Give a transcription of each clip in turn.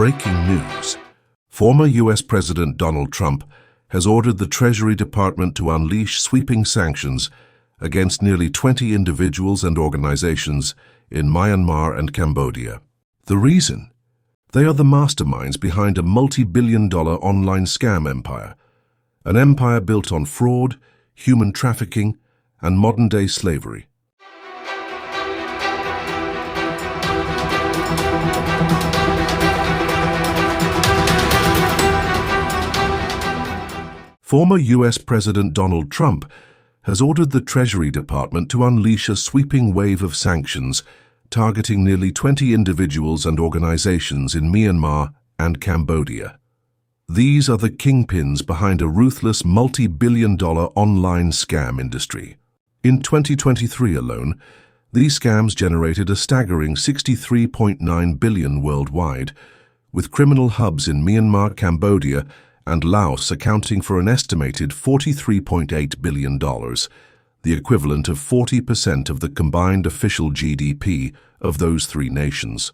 Breaking news. Former U.S. President Donald Trump has ordered the Treasury Department to unleash sweeping sanctions against nearly 20 individuals and organizations in Myanmar and Cambodia. The reason? They are the masterminds behind a multi-billion-dollar online scam empire, an empire built on fraud, human trafficking, and modern-day slavery. Former U.S. President Donald Trump has ordered the Treasury Department to unleash a sweeping wave of sanctions targeting nearly 20 individuals and organizations in Myanmar and Cambodia. These are the kingpins behind a ruthless multi-billion-dollar online scam industry. In 2023 alone, these scams generated a staggering $63.9 billion worldwide, with criminal hubs in Myanmar, Cambodia, and Laos accounting for an estimated $43.8 billion, the equivalent of 40% of the combined official GDP of those three nations.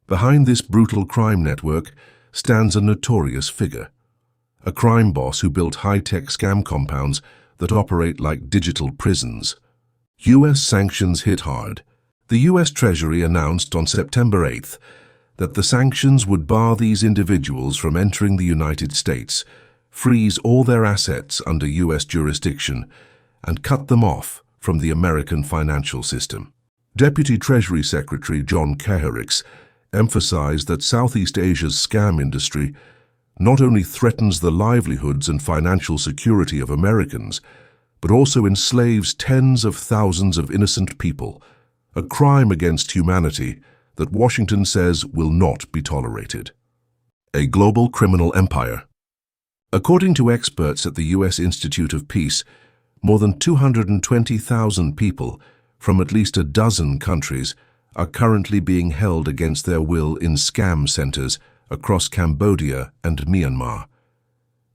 Behind this brutal crime network stands a notorious figure, a crime boss who built high-tech scam compounds that operate like digital prisons. U.S. sanctions hit hard. The U.S. Treasury announced on September 8th that the sanctions would bar these individuals from entering the United States, freeze all their assets under U.S. jurisdiction, and cut them off from the American financial system. Deputy Treasury Secretary John Kerricks emphasized that Southeast Asia's scam industry not only threatens the livelihoods and financial security of Americans, but also enslaves tens of thousands of innocent people, a crime against humanity that Washington says will not be tolerated. A global criminal empire. According to experts at the U.S. Institute of Peace, more than 220,000 people from at least a dozen countries are currently being held against their will in scam centers across Cambodia and Myanmar.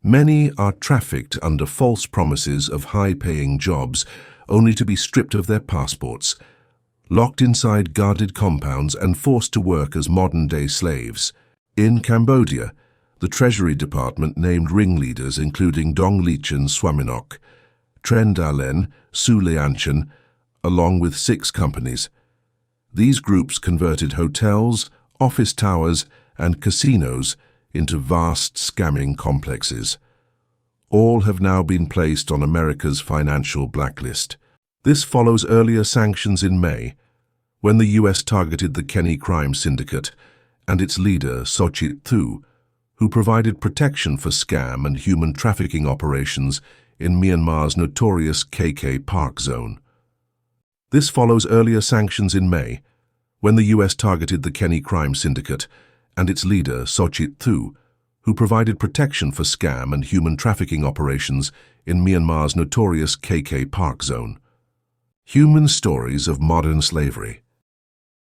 Many are trafficked under false promises of high-paying jobs, only to be stripped of their passports, locked inside guarded compounds and forced to work as modern-day slaves. In Cambodia, the Treasury Department named ringleaders including Dong Lichen Swaminok, Tren Dalen, Su Lianchen, along with 6 companies. These groups converted hotels, office towers, and casinos into vast scamming complexes. All have now been placed on America's financial blacklist. This follows earlier sanctions in May, when the U.S. targeted the Kenny crime syndicate and its leader, Sochit Thu, who provided protection for scam and human trafficking operations in Myanmar's notorious KK Park zone. This follows earlier sanctions in May, when the U.S. targeted the Kenny crime syndicate and its leader, Sochit Thu, who provided protection for scam and human trafficking operations in Myanmar's notorious KK Park zone. Human stories of modern slavery.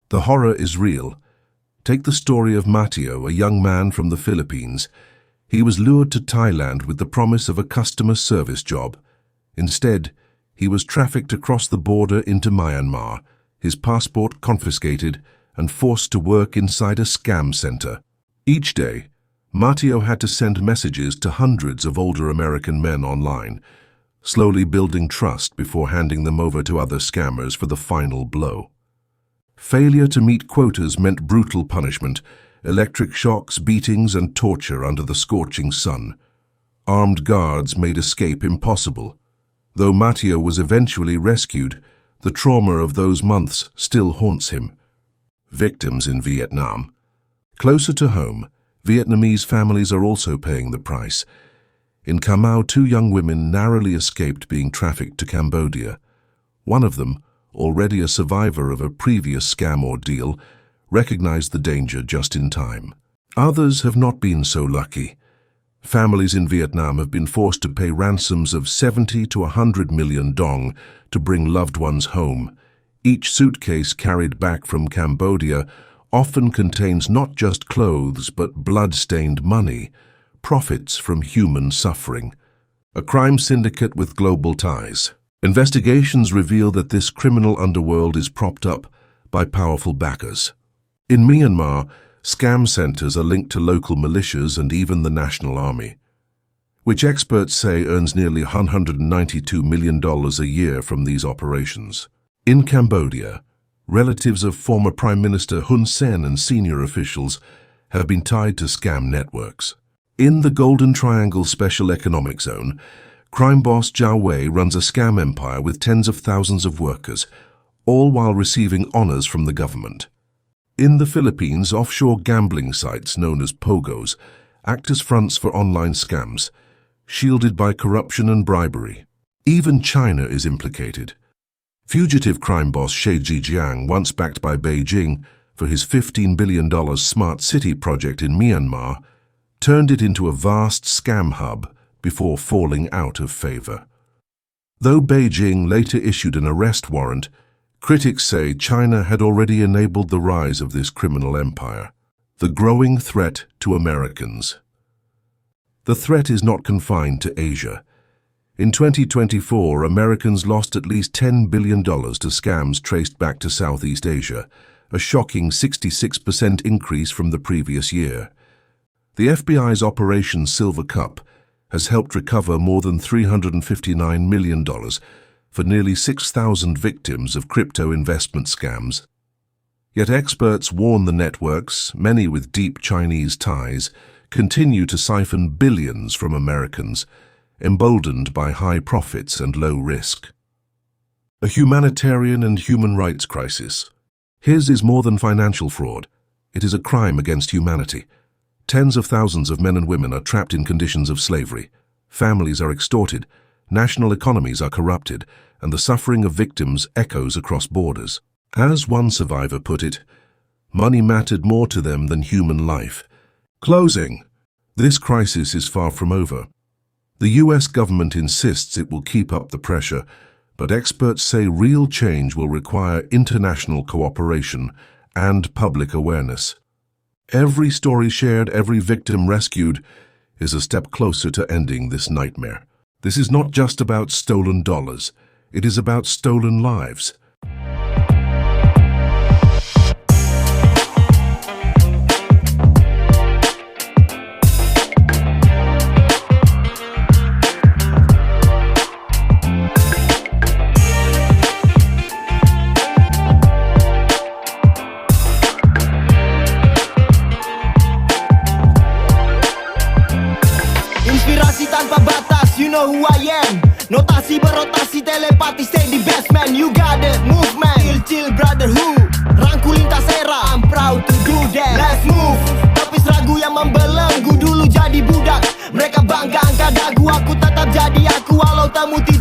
The horror is real. Take the story of Mateo, a young man from the Philippines. He was lured to Thailand with the promise of a customer service job. Instead, he was trafficked across the border into Myanmar, his passport confiscated, and forced to work inside a scam center. Each day, Mateo had to send messages to hundreds of older American men online, slowly building trust before handing them over to other scammers for the final blow. Failure to meet quotas meant brutal punishment, electric shocks, beatings, and torture under the scorching sun. Armed guards made escape impossible. Though Mateo was eventually rescued, the trauma of those months still haunts him. Victims in Vietnam. Closer to home, Vietnamese families are also paying the price. In Cà Mau, 2 young women narrowly escaped being trafficked to Cambodia. One of them, already a survivor of a previous scam ordeal, recognized the danger just in time. Others have not been so lucky. Families in Vietnam have been forced to pay ransoms of 70 to 100 million dong to bring loved ones home. Each suitcase carried back from Cambodia often contains not just clothes but blood-stained money, profits from human suffering. A crime syndicate with global ties. Investigations reveal that this criminal underworld is propped up by powerful backers. In Myanmar, scam centers are linked to local militias and even the National Army, which experts say earns nearly $192 million a year from these operations. In Cambodia, relatives of former Prime Minister Hun Sen and senior officials have been tied to scam networks. In the Golden Triangle Special Economic Zone, crime boss Zhao Wei runs a scam empire with tens of thousands of workers, all while receiving honors from the government. In the Philippines, offshore gambling sites known as POGOs act as fronts for online scams, shielded by corruption and bribery. Even China is implicated. Fugitive crime boss Xie Zhejiang, once backed by Beijing for his $15 billion smart city project in Myanmar, turned it into a vast scam hub before falling out of favor. Though Beijing later issued an arrest warrant, critics say China had already enabled the rise of this criminal empire. The growing threat to Americans. The threat is not confined to Asia. In 2024, Americans lost at least $10 billion to scams traced back to Southeast Asia, a shocking 66% increase from the previous year. The FBI's Operation Silver Cup has helped recover more than $359 million for nearly 6,000 victims of crypto investment scams. Yet experts warn the networks, many with deep Chinese ties, continue to siphon billions from Americans, emboldened by high profits and low risk. A humanitarian and human rights crisis. His is more than financial fraud. It is a crime against humanity. Tens of thousands of men and women are trapped in conditions of slavery. Families are extorted, national economies are corrupted, and the suffering of victims echoes across borders. As one survivor put it, money mattered more to them than human life. Closing. This crisis is far from over. The US government insists it will keep up the pressure, but experts say real change will require international cooperation and public awareness. Every story shared, every victim rescued, is a step closer to ending this nightmare. This is not just about stolen dollars. It is about stolen lives. Inspirasi tanpa batas, you know who I am. Notasi berotasi, telepati, stay the best man. You got it, movement, chill brotherhood. Rangkul lintas era, I'm proud to do that. Let's move, tapis ragu yang membelenggu. Dulu jadi budak, mereka bangga angkat dagu. Aku tetap jadi aku walau tak muti